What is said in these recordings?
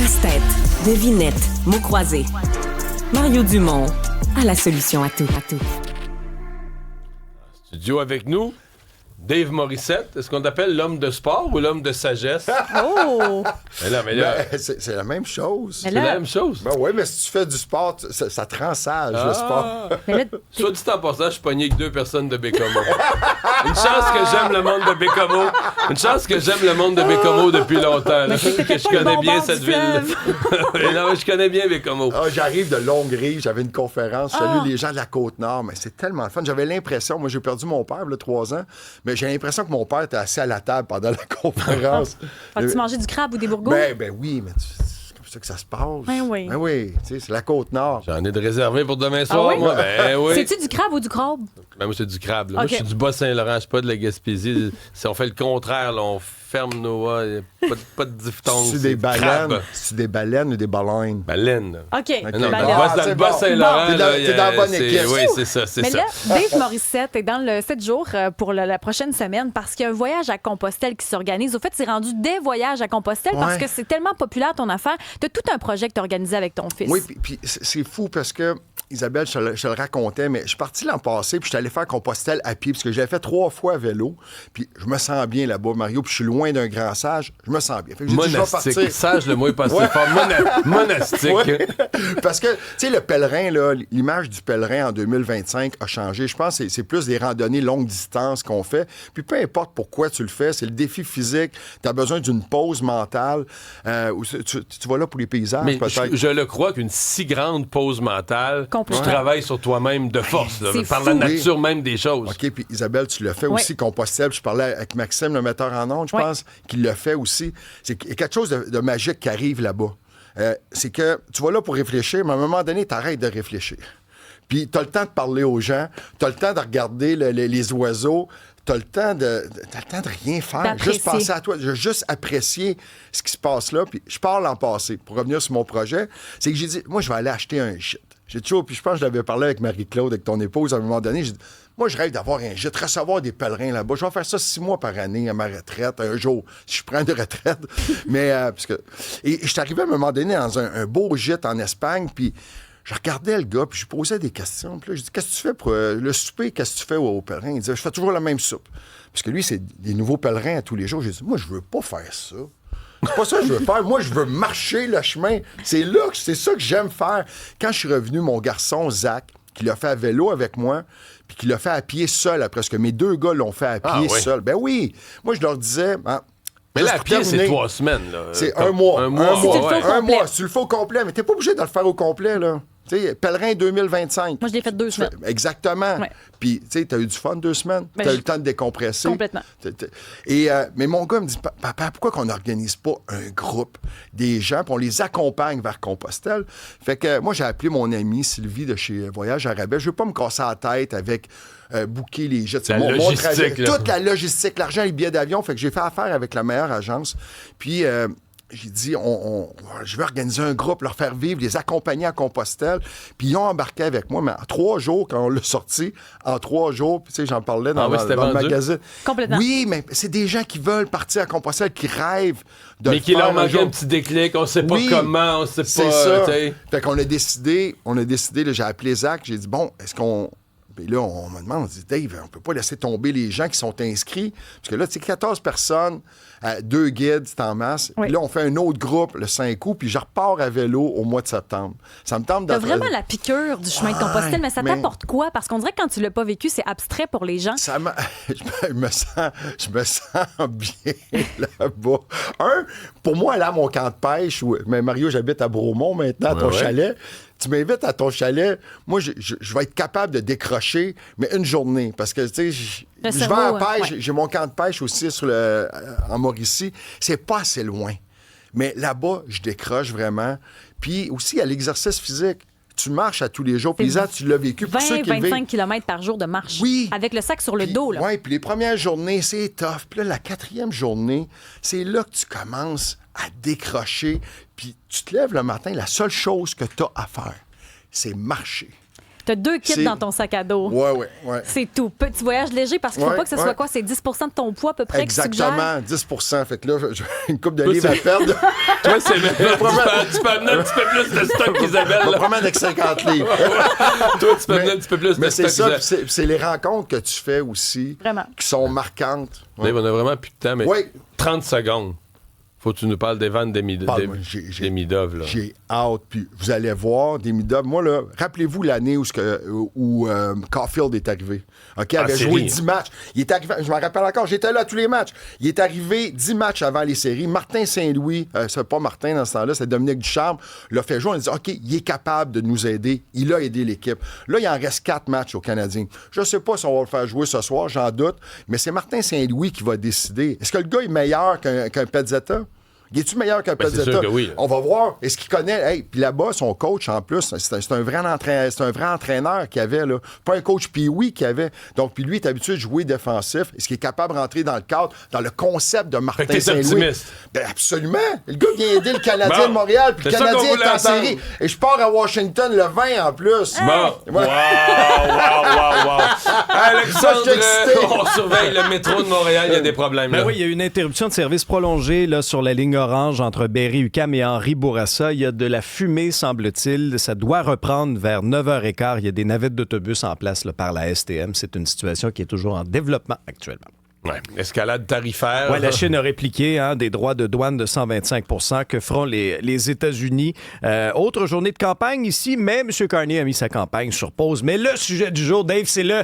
Casse-tête, devinette, mots croisés. Mario Dumont a la solution à tout. Studio avec nous, Dave Morissette. Est-ce qu'on t'appelle l'homme de sport ou l'homme de sagesse? Oh! Mais là, C'est la même chose. Mais c'est là- la même chose. Ben oui, mais si tu fais du sport, ça te rend sage, le sport. Mais là, Soit dit en passant, je suis pogné avec 2 personnes de Bécomo. Une chance que j'aime le monde de Bécomo. Une chance que j'aime le monde de Bécomo depuis longtemps. là, c'est que t'étais que je pas le connais bon bien bord cette du ville. Non, je connais bien Bécomo. Ah, j'arrive de Longue-Rive, j'avais une conférence, je salue les gens de la Côte-Nord, mais c'est tellement le fun. J'avais l'impression, moi j'ai perdu mon père, là, 3 ans, mais j'ai l'impression que mon père était assis à la table pendant la conférence. tu mangeais du crabe ou des bourgots? Ben oui, mais c'est comme ça que ça se passe. Ben oui. Ben oui, tu sais, c'est la Côte-Nord. J'en ai de réservé pour demain soir, oui? moi. Ben oui. C'est-tu du crabe ou du crabe? Ben, moi, c'est du crabe. Là. Moi, Ok. je suis du Bas-Saint-Laurent, je suis pas de la Gaspésie. Si on fait le contraire, là, on ferme nos... pas de diphtongue. C'est des baleines. crabe. C'est des baleines ou des baleines? Baleine. là. OK. Non, Ben dans là- le c'est Bas-Saint-Laurent, bon. là, T'es dans la bonne c'est- équipe. Oui, c'est ça, c'est Mais ça. là, Dave Morissette est dans le 7 jours pour la prochaine semaine parce qu'il y a un voyage à Compostelle qui s'organise. Au fait, c'est rendu des voyages à Compostelle parce Ouais. que c'est tellement populaire ton affaire. Tu as tout un projet que tu as organisé avec ton fils. Oui, puis c'est fou parce que, Isabelle, je te le racontais, mais je suis parti l'an passé, puis je suis allé faire Compostelle à pied, parce que j'avais fait 3 fois à vélo, puis je me sens bien là-bas, Mario, puis je suis loin d'un grand sage, je me sens bien. Fait que j'ai dit, je vais Monastique. partir. Sage, le mot est passé Ouais. fort. Monastique. Ouais. Parce que, tu sais, le pèlerin, là, l'image du pèlerin en 2025 a changé. Je pense que c'est plus des randonnées longue distance qu'on fait. Puis peu importe pourquoi tu le fais, c'est le défi physique. Tu as besoin d'une pause mentale. Ou tu vas là pour les paysages, Mais peut-être. je le crois qu'une si grande pause mentale, tu Complètement. travailles sur toi-même de force, là, C'est par fou. la nature même des choses. OK, puis Isabelle, tu l'as fait Ouais. aussi, Compostelle. Je parlais avec Maxime, le metteur en ondes, je Ouais. pense, qui l'a fait aussi. C'est qu'il y a quelque chose de magique qui arrive là-bas. C'est que tu vas là pour réfléchir, mais à un moment donné, tu arrêtes de réfléchir. Puis tu as le temps de parler aux gens, tu as le temps de regarder les oiseaux, tu as le temps de rien faire. D'apprécier. Juste penser à toi, juste apprécier ce qui se passe là. Puis je parle en passé. Pour revenir sur mon projet, c'est que j'ai dit, moi, je vais aller acheter un gîte. J'ai toujours, puis je pense que je l'avais parlé avec Marie-Claude, avec ton épouse, à un moment donné. J'ai dit, moi, je rêve d'avoir un gîte, recevoir des pèlerins là-bas. Je vais faire ça 6 mois par année à ma retraite, un jour, si je prends une retraite. Mais, et je suis arrivé à un moment donné dans un beau gîte en Espagne, puis je regardais le gars, puis je lui posais des questions. Puis là, je dis, qu'est-ce que tu fais pour le souper? Qu'est-ce que tu fais aux pèlerins? Il disait, je fais toujours la même soupe. Parce que lui, c'est des nouveaux pèlerins à tous les jours. J'ai dit, moi, je veux pas faire ça. C'est pas ça que je veux faire. Moi, je veux marcher le chemin. C'est ça que j'aime faire. Quand je suis revenu, mon garçon, Zach, qui l'a fait à vélo avec moi, puis qui l'a fait à pied seul après, parce que mes 2 gars l'ont fait à pied oui. seul. Ben oui. Moi, je leur disais... Mais juste là, à pour pied, c'est terminer, 3 semaines. Là. c'est Comme- un mois. Un mois, Si tu le fais au ouais. complet. Un mois. Si tu le fais au complet, mais t'es pas obligé de le faire au complet, là. Tu sais, pèlerin 2025. Moi, je l'ai fait 2 semaines. Exactement. Ouais. Puis, tu sais, t'as eu du fun 2 semaines. Ben, T'as eu je- le temps de décompresser. Complètement. Et, mais mon gars me dit, papa, pourquoi qu'on n'organise pas un groupe des gens, puis on les accompagne vers Compostelle? Fait que moi, j'ai appelé mon amie Sylvie de chez Voyage à Rabais. Je veux pas me casser la tête avec booker les jets. La logistique, là. Toute la logistique, l'argent, les billets d'avion. Fait que j'ai fait affaire avec la meilleure agence. Puis... j'ai dit, je vais organiser un groupe, leur faire vivre, les accompagner à Compostelle. Puis ils ont embarqué avec moi, mais en 3 jours, quand on l'a sorti, en 3 jours, puis tu sais, j'en parlais dans, Ah oui, dans c'était le vendu? magazine. Complètement. Oui, mais c'est des gens qui veulent partir à Compostelle, qui rêvent de Mais le qui faire leur un manquait jour. un petit déclic, on sait pas Oui, comment, on sait c'est pas. ça. tu sais. Fait qu'on a décidé, là, j'ai appelé Zach, j'ai dit, bon, est-ce qu'on... Puis là, on me demande, on dit, Dave, on peut pas laisser tomber les gens qui sont inscrits. Parce que là, tu sais, 14 personnes, 2 guides, c'est en masse. Oui. Puis là, on fait un autre groupe le 5 août, puis je repars à vélo au mois de septembre. Ça me tente T'as d'être... vraiment la piqûre du chemin de Compostelle, mais ça mais- t'apporte quoi? Parce qu'on dirait que quand tu l'as pas vécu, c'est abstrait pour les gens. Ça m'a- je me sens bien là-bas. Pour moi, aller à mon camp de pêche, mais Mario, j'habite à Bromont maintenant, à ton ouais. chalet. Tu m'invites à ton chalet, moi, je vais être capable de décrocher, mais une journée. Parce que, tu sais, je vais à cerveau, la pêche, ouais. j'ai mon camp de pêche aussi en Mauricie. C'est pas assez loin. Mais là-bas, je décroche vraiment. Puis aussi, il y a l'exercice physique. Tu marches à tous les jours. Puis Lisa, tu l'as vécu. Pour ceux qui le vivent. 20-25 km par jour de marche. Oui. Avec le sac sur le dos, là. Oui, puis les premières journées, c'est tough. Puis là, la 4e journée, c'est là que tu commences à décrocher. Puis tu te lèves le matin, la seule chose que tu as à faire, c'est marcher. T'as 2 kits C'est- dans ton sac à dos. Ouais. C'est tout. Petit voyage léger parce qu'il faut Ouais, pas que ce soit quoi? C'est 10 de ton poids à peu près que tu suggères? Exactement, 10 Fait que là, j'ai une coupe de livres à perdre. Toi, c'est tu peux amener un petit peu plus de stock qu'Isabelle. Je vais là. promets avec 50 livres. Toi, tu peux amener un petit peu plus de Mais c'est stock ça, qu'Isabelle. puis c'est les rencontres que tu fais aussi Vraiment. qui sont marquantes. Dave, on a vraiment plus de temps, mais Oui. 30 secondes. Faut que tu nous parles d'Evan Parle-moi, Demidov. Là. J'ai hâte, puis vous allez voir des Demidov. Moi, là, rappelez-vous l'année où Caulfield est arrivé. OK, il avait série. joué 10 matchs. Il est arrivé, je m'en rappelle encore, j'étais là à tous les matchs. Il est arrivé 10 matchs avant les séries. Martin Saint-Louis, c'est pas Martin dans ce temps-là, c'est Dominique Ducharme, l'a fait jouer. On a dit, OK, il est capable de nous aider. Il a aidé l'équipe. Là, il en reste 4 matchs aux Canadiens. Je sais pas si on va le faire jouer ce soir, j'en doute, mais c'est Martin Saint-Louis qui va décider. Est-ce que le gars est meilleur qu'un Pezzetta? Il est-tu meilleur qu'un Ben, c'est Pezzetta? sûr que oui. On va voir. Est-ce qu'il connaît? Hey, puis là-bas, son coach, en plus, c'est un vrai entraîneur qu'il avait, là. Pas un coach Pee-wee qu'il avait. Donc, puis lui, il est habitué de jouer défensif. Est-ce qu'il est capable de rentrer dans le cadre, dans le concept de Fait que Martin t'es Saint-Louis? optimiste. Ben, absolument. Le gars vient aider le Canadien Bon. de Montréal, puis le C'est ça qu'on Canadien voulait est en entendre. série. Et je pars à Washington le 20 en plus. Bon. Ouais. Wow. Alexandre, Je suis excité. on surveille le métro de Montréal, il y a des problèmes. Ben là. oui, il y a une interruption de service prolongée là, sur la ligne orange entre Berry-UQAM et Henri Bourassa. Il y a de la fumée, semble-t-il. Ça doit reprendre vers 9h15. Il y a des navettes d'autobus en place là, par la STM. C'est une situation qui est toujours en développement actuellement. Ouais. Escalade tarifaire. Ouais, la Chine a répliqué des droits de douane de 125 % que feront les États-Unis. Autre journée de campagne ici, mais M. Carney a mis sa campagne sur pause. Mais le sujet du jour, Dave, c'est le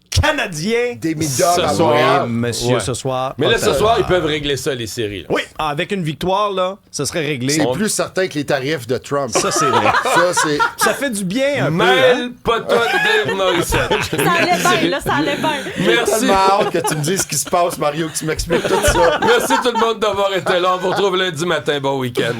Canadien. Demidov Ce à soir. Montréal. Monsieur, Ouais. ce soir. Mais là, ce soir, ils peuvent régler ça, les séries. là. Oui, avec une victoire, là, ça serait réglé. C'est plus certain que les tarifs de Trump. Ça, c'est vrai. Ça, c'est... Ça fait du bien un peu. hein? Mêle pas toi de Dave Morissette. Ça allait bien, là, ça allait bien. J'ai Merci. tellement hâte que tu me dises ce qui se passe, Mario, que tu m'expliques tout ça. Merci tout le monde d'avoir été là. On vous retrouve lundi matin. Bon week-end.